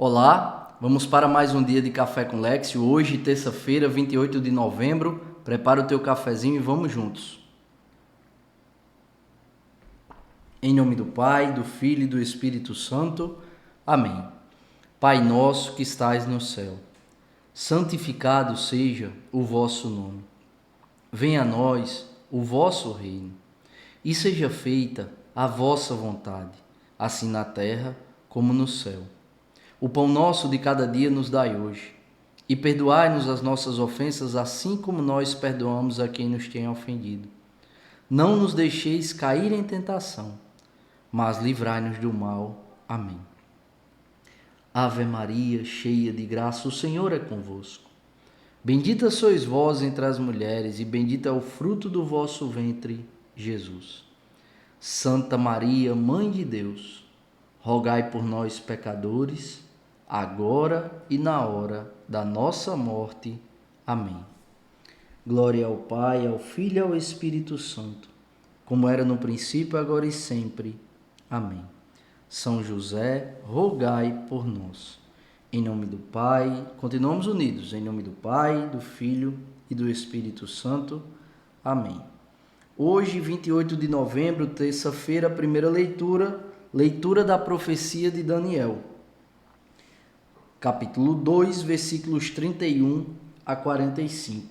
Olá, vamos para mais um dia de Café com Lexio. Hoje, terça-feira, 28 de novembro. Prepara o teu cafezinho e vamos juntos. Em nome do Pai, do Filho e do Espírito Santo. Amém. Pai nosso que estais no céu, santificado seja o vosso nome. Venha a nós o vosso reino e seja feita a vossa vontade, assim na terra como no céu. O pão nosso de cada dia nos dai hoje, e perdoai-nos as nossas ofensas, assim como nós perdoamos a quem nos tem ofendido. Não nos deixeis cair em tentação, mas livrai-nos do mal. Amém. Ave Maria, cheia de graça, o Senhor é convosco. Bendita sois vós entre as mulheres, e bendito é o fruto do vosso ventre, Jesus. Santa Maria, Mãe de Deus, rogai por nós, pecadores, agora e na hora da nossa morte. Amém. Glória ao Pai, ao Filho e ao Espírito Santo, como era no princípio, agora e sempre. Amém. São José, rogai por nós. Em nome do Pai, continuamos unidos, em nome do Pai, do Filho e do Espírito Santo. Amém. Hoje, 28 de novembro, terça-feira, primeira leitura da profecia de Daniel. Capítulo 2, versículos 31 a 45.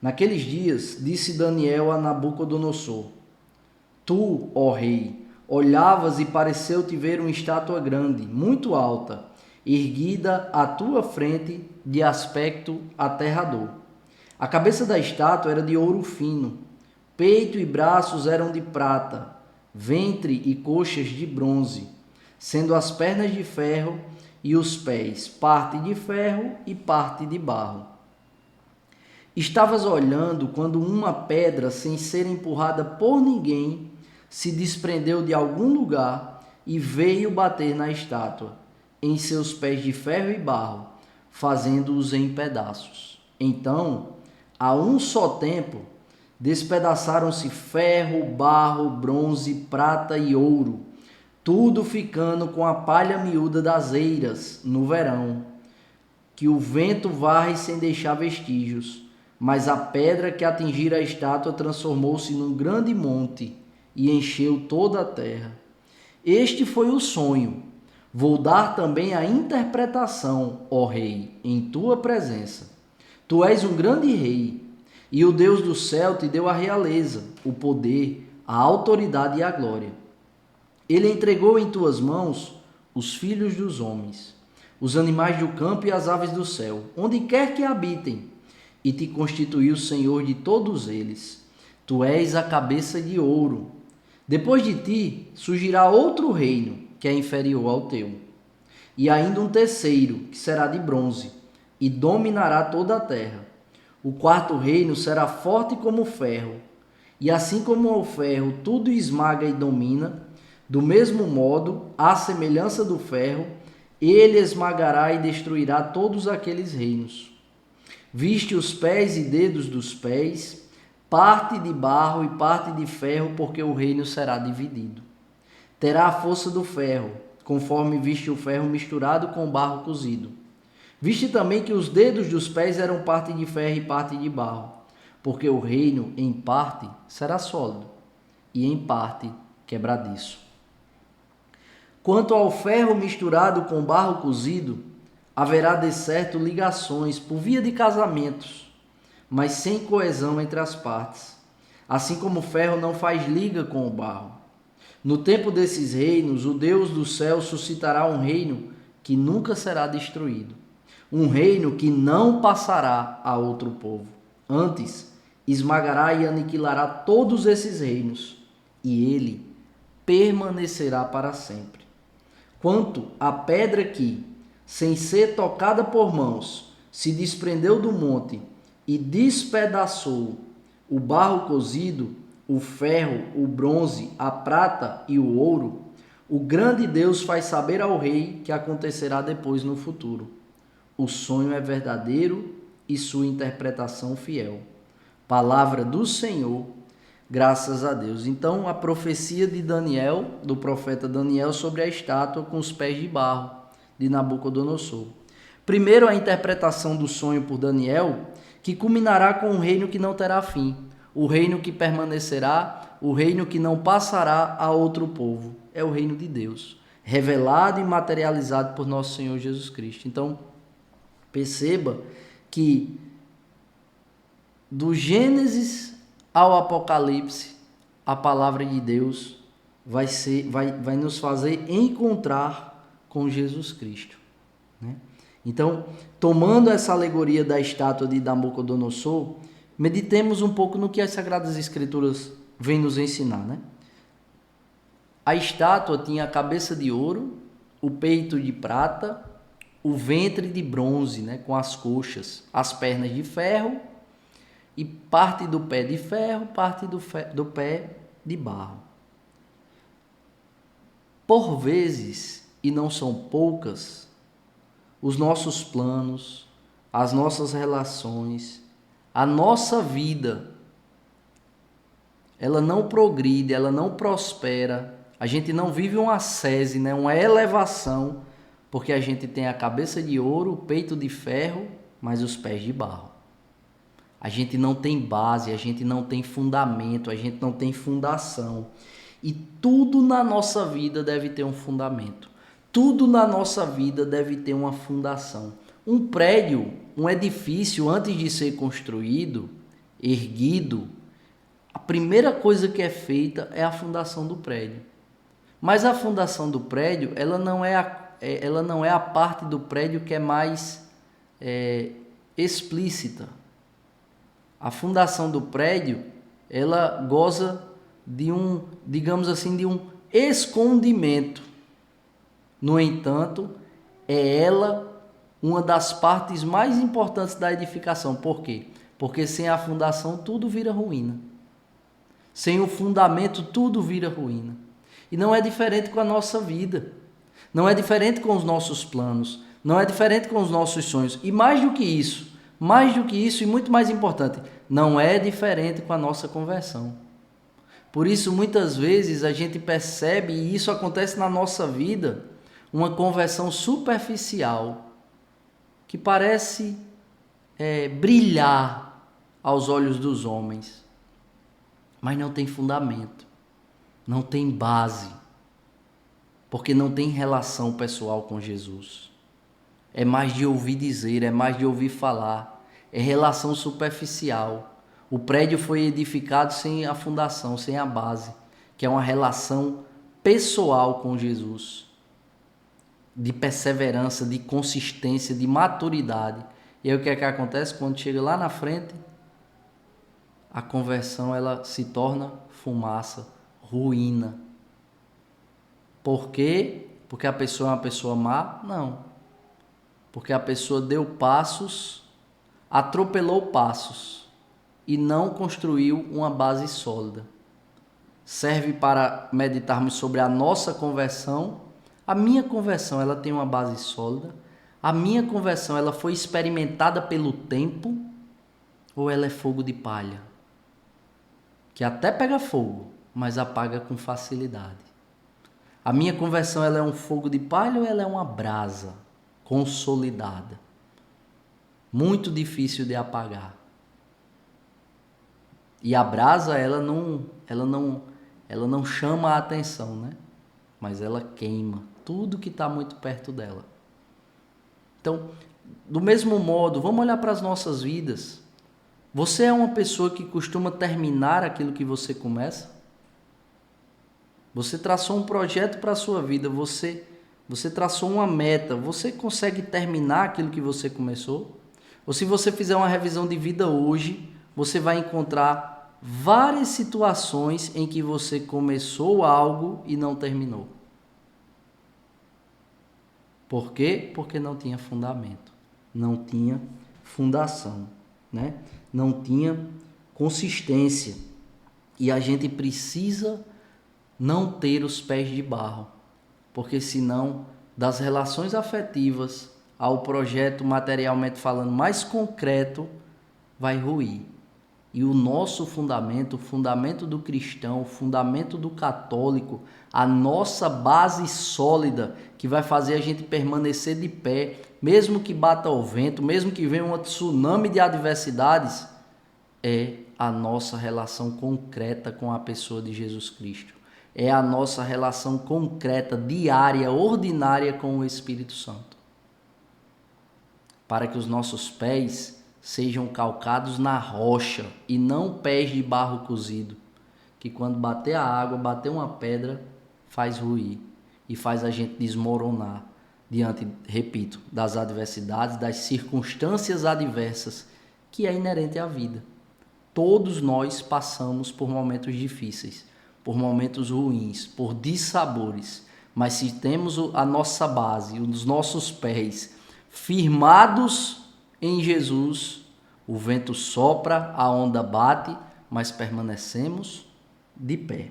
Naqueles dias, disse Daniel a Nabucodonosor: Tu, ó rei, olhavas e pareceu-te ver uma estátua grande, muito alta, erguida à tua frente, de aspecto aterrador. A cabeça da estátua era de ouro fino, peito e braços eram de prata, ventre e coxas de bronze, sendo as pernas de ferro e os pés, parte de ferro e parte de barro. Estavas olhando quando uma pedra, sem ser empurrada por ninguém, se desprendeu de algum lugar e veio bater na estátua, em seus pés de ferro e barro, fazendo-os em pedaços. Então, a um só tempo, despedaçaram-se ferro, barro, bronze, prata e ouro, tudo ficando com a palha miúda das eiras no verão, que o vento varre sem deixar vestígios. Mas a pedra que atingira a estátua transformou-se num grande monte e encheu toda a terra. Este foi o sonho. Vou dar também a interpretação, ó rei, em tua presença. Tu és um grande rei, e o Deus do céu te deu a realeza, o poder, a autoridade e a glória. Ele entregou em tuas mãos os filhos dos homens, os animais do campo e as aves do céu, onde quer que habitem, e te constituiu Senhor de todos eles. Tu és a cabeça de ouro. Depois de ti surgirá outro reino, que é inferior ao teu, e ainda um terceiro, que será de bronze, e dominará toda a terra. O quarto reino será forte como o ferro, e assim como o ferro tudo esmaga e domina, do mesmo modo, à semelhança do ferro, ele esmagará e destruirá todos aqueles reinos. Viste os pés e dedos dos pés, parte de barro e parte de ferro, porque o reino será dividido. Terá a força do ferro, conforme viste o ferro misturado com o barro cozido. Viste também que os dedos dos pés eram parte de ferro e parte de barro, porque o reino, em parte, será sólido, e em parte quebradiço. Quanto ao ferro misturado com barro cozido, haverá de certo ligações por via de casamentos, mas sem coesão entre as partes, assim como o ferro não faz liga com o barro. No tempo desses reinos, o Deus do céu suscitará um reino que nunca será destruído, um reino que não passará a outro povo. Antes, esmagará e aniquilará todos esses reinos, e ele permanecerá para sempre. Quanto à pedra que, sem ser tocada por mãos, se desprendeu do monte e despedaçou o barro cozido, o ferro, o bronze, a prata e o ouro, o grande Deus faz saber ao rei que acontecerá depois no futuro. O sonho é verdadeiro e sua interpretação fiel. Palavra do Senhor, graças a Deus. Então, a profecia de Daniel, do profeta Daniel, sobre a estátua com os pés de barro, de Nabucodonosor. Primeiro, a interpretação do sonho por Daniel, que culminará com um reino que não terá fim, o reino que permanecerá, o reino que não passará a outro povo. É o reino de Deus, revelado e materializado por nosso Senhor Jesus Cristo. Então, perceba que do Gênesis ao Apocalipse, a palavra de Deus vai nos fazer encontrar com Jesus Cristo, né? Então, tomando essa alegoria da estátua de Nabucodonosor, meditemos um pouco no que as Sagradas Escrituras vêm nos ensinar, né? A estátua tinha a cabeça de ouro, o peito de prata, o ventre de bronze, né, com as coxas, as pernas de ferro e parte do pé de ferro, parte do pé de barro. Por vezes, e não são poucas, os nossos planos, as nossas relações, a nossa vida, ela não progride, ela não prospera, a gente não vive uma ascese, né, uma elevação, porque a gente tem a cabeça de ouro, o peito de ferro, mas os pés de barro. A gente não tem base, a gente não tem fundamento, a gente não tem fundação. E tudo na nossa vida deve ter um fundamento. Tudo na nossa vida deve ter uma fundação. Um prédio, um edifício, antes de ser construído, erguido, a primeira coisa que é feita é a fundação do prédio. Mas a fundação do prédio, ela não é a parte do prédio que é mais explícita. A fundação do prédio, ela goza de digamos assim, de um escondimento. No entanto, é ela uma das partes mais importantes da edificação. Por quê? Porque sem a fundação tudo vira ruína. Sem o fundamento tudo vira ruína. E não é diferente com a nossa vida. Não é diferente com os nossos planos. Não é diferente com os nossos sonhos. E mais do que isso e muito mais importante, não é diferente com a nossa conversão. Por isso, muitas vezes a gente percebe, e isso acontece na nossa vida, uma conversão superficial, que parece brilhar aos olhos dos homens, mas não tem fundamento, não tem base, porque não tem relação pessoal com Jesus. É mais de ouvir dizer, é mais de ouvir falar, é relação superficial. O prédio foi edificado sem a fundação, sem a base, que é uma relação pessoal com Jesus, de perseverança, de consistência, de maturidade. E aí o que é que acontece? Quando chega lá na frente, a conversão ela se torna fumaça, ruína. Por quê? Porque a pessoa é uma pessoa má? Não. Porque a pessoa deu passos, atropelou passos e não construiu uma base sólida. Serve para meditarmos sobre a nossa conversão. A minha conversão, ela tem uma base sólida? A minha conversão, ela foi experimentada pelo tempo? Ou ela é fogo de palha? Que até pega fogo, mas apaga com facilidade. A minha conversão, ela é um fogo de palha ou ela é uma brasa consolidada? Muito difícil de apagar. E a brasa, ela não chama a atenção, né? Mas ela queima tudo que está muito perto dela. Então, do mesmo modo, vamos olhar para as nossas vidas. Você é uma pessoa que costuma terminar aquilo que você começa? Você traçou um projeto para a sua vida, você traçou uma meta, você consegue terminar aquilo que você começou? Ou se você fizer uma revisão de vida hoje, você vai encontrar várias situações em que você começou algo e não terminou. Por quê? Porque não tinha fundamento, não tinha fundação, né? Não tinha consistência. E a gente precisa não ter os pés de barro, porque senão, das relações afetivas ao projeto materialmente falando mais concreto, vai ruir. E o nosso fundamento, o fundamento do cristão, o fundamento do católico, a nossa base sólida que vai fazer a gente permanecer de pé, mesmo que bata o vento, mesmo que venha uma tsunami de adversidades, é a nossa relação concreta com a pessoa de Jesus Cristo. É a nossa relação concreta, diária, ordinária com o Espírito Santo. Para que os nossos pés sejam calcados na rocha e não pés de barro cozido, que quando bater a água, bater uma pedra, faz ruir e faz a gente desmoronar diante, repito, das adversidades, das circunstâncias adversas que é inerente à vida. Todos nós passamos por momentos difíceis, por momentos ruins, por dissabores, mas se temos a nossa base, os nossos pés firmados em Jesus, o vento sopra, a onda bate, mas permanecemos de pé.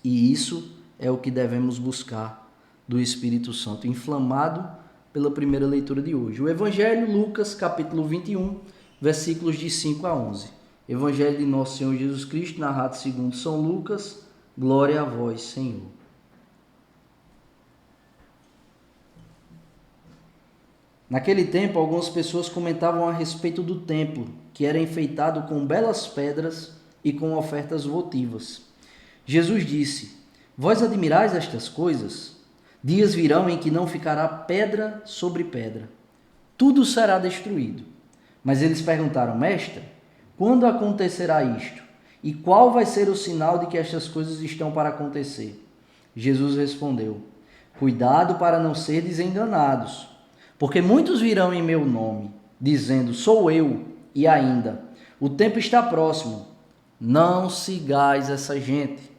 E isso é o que devemos buscar do Espírito Santo, inflamado pela primeira leitura de hoje. O Evangelho, Lucas, capítulo 21, versículos de 5 a 11. Evangelho de Nosso Senhor Jesus Cristo, narrado segundo São Lucas. Glória a vós, Senhor. Naquele tempo, algumas pessoas comentavam a respeito do templo, que era enfeitado com belas pedras e com ofertas votivas. Jesus disse: Vós admirais estas coisas? Dias virão em que não ficará pedra sobre pedra. Tudo será destruído. Mas eles perguntaram: Mestre, quando acontecerá isto? E qual vai ser o sinal de que estas coisas estão para acontecer? Jesus respondeu: Cuidado para não serdes enganados. Porque muitos virão em meu nome, dizendo, sou eu, e ainda, o tempo está próximo. Não sigais essa gente.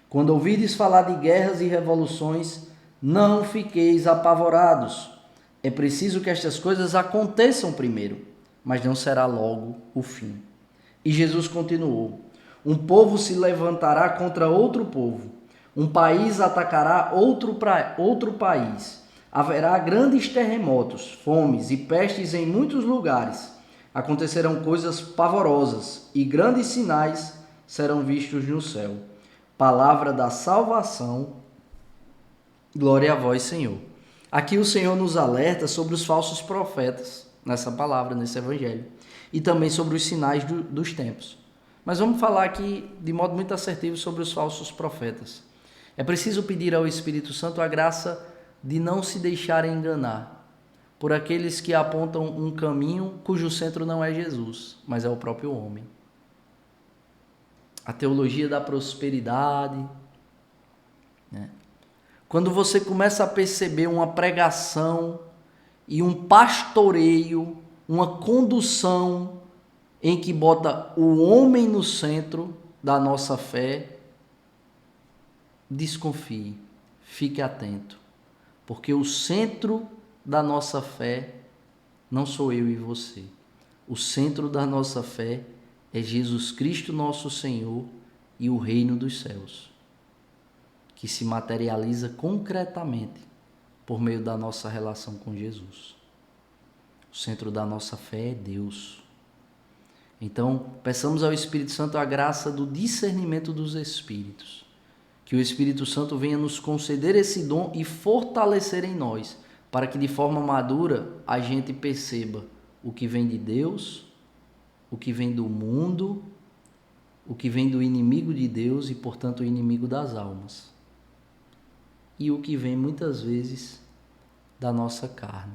Quando ouvides falar de guerras e revoluções, não fiqueis apavorados. É preciso que estas coisas aconteçam primeiro, mas não será logo o fim. E Jesus continuou, um povo se levantará contra outro povo, um país atacará outro país. Haverá grandes terremotos, fomes e pestes em muitos lugares. Acontecerão coisas pavorosas e grandes sinais serão vistos no céu. Palavra da salvação. Glória a vós, Senhor. Aqui o Senhor nos alerta sobre os falsos profetas, nessa palavra, nesse evangelho, e também sobre os sinais dos tempos. Mas vamos falar aqui de modo muito assertivo sobre os falsos profetas. É preciso pedir ao Espírito Santo a graça de não se deixarem enganar por aqueles que apontam um caminho cujo centro não é Jesus, mas é o próprio homem. A teologia da prosperidade, né? Quando você começa a perceber uma pregação e um pastoreio, uma condução em que bota o homem no centro da nossa fé, desconfie, fique atento. Porque o centro da nossa fé não sou eu e você. O centro da nossa fé é Jesus Cristo, nosso Senhor, e o reino dos céus, que se materializa concretamente por meio da nossa relação com Jesus. O centro da nossa fé é Deus. Então, peçamos ao Espírito Santo a graça do discernimento dos Espíritos. Que o Espírito Santo venha nos conceder esse dom e fortalecer em nós, para que de forma madura a gente perceba o que vem de Deus, o que vem do mundo, o que vem do inimigo de Deus e, portanto, o inimigo das almas. E o que vem muitas vezes da nossa carne,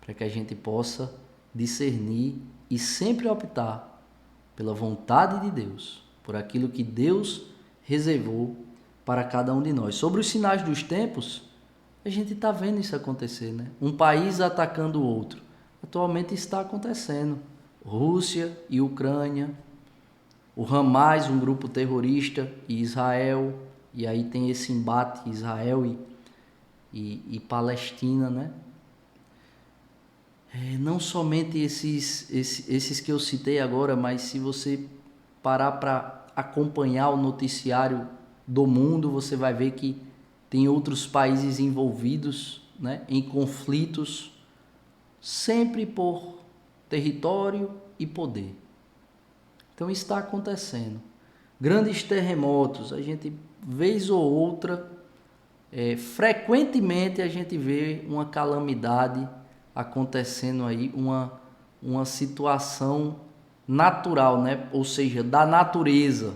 para que a gente possa discernir e sempre optar pela vontade de Deus, por aquilo que Deus reservou para cada um de nós. Sobre os sinais dos tempos, a gente está vendo isso acontecer, né? Um país atacando o outro. Atualmente está acontecendo. Rússia e Ucrânia, o Hamas, um grupo terrorista, e Israel, e aí tem esse embate Israel e Palestina, né? Não somente esses que eu citei agora, mas se você parar para acompanhar o noticiário do mundo, você vai ver que tem outros países envolvidos, né, em conflitos, sempre por território e poder. Então isso está acontecendo. Grandes terremotos, a gente, vez ou outra, frequentemente a gente vê uma calamidade acontecendo aí, uma situação natural, né? Ou seja, da natureza,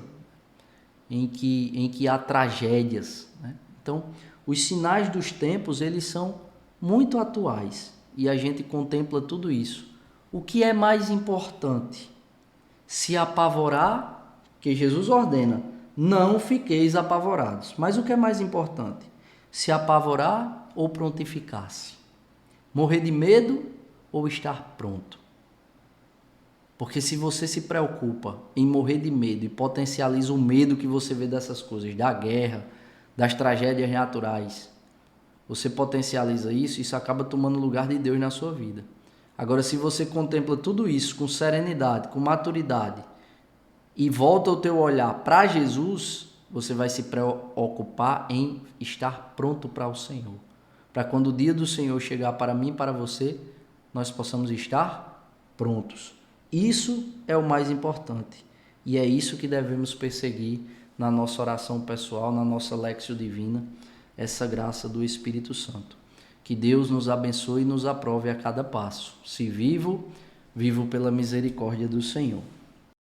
em que há tragédias, né? Então, os sinais dos tempos, eles são muito atuais e a gente contempla tudo isso. O que é mais importante? Se apavorar, que Jesus ordena, não fiqueis apavorados. Mas o que é mais importante? Se apavorar ou prontificar-se? Morrer de medo ou estar pronto? Porque se você se preocupa em morrer de medo e potencializa o medo que você vê dessas coisas, da guerra, das tragédias naturais, você potencializa isso, isso acaba tomando lugar de Deus na sua vida. Agora, se você contempla tudo isso com serenidade, com maturidade, e volta o teu olhar para Jesus, você vai se preocupar em estar pronto para o Senhor. Para quando o dia do Senhor chegar para mim e para você, nós possamos estar prontos. Isso é o mais importante. E é isso que devemos perseguir na nossa oração pessoal, na nossa Léxio Divina, essa graça do Espírito Santo. Que Deus nos abençoe e nos aprove a cada passo. Se vivo, vivo pela misericórdia do Senhor.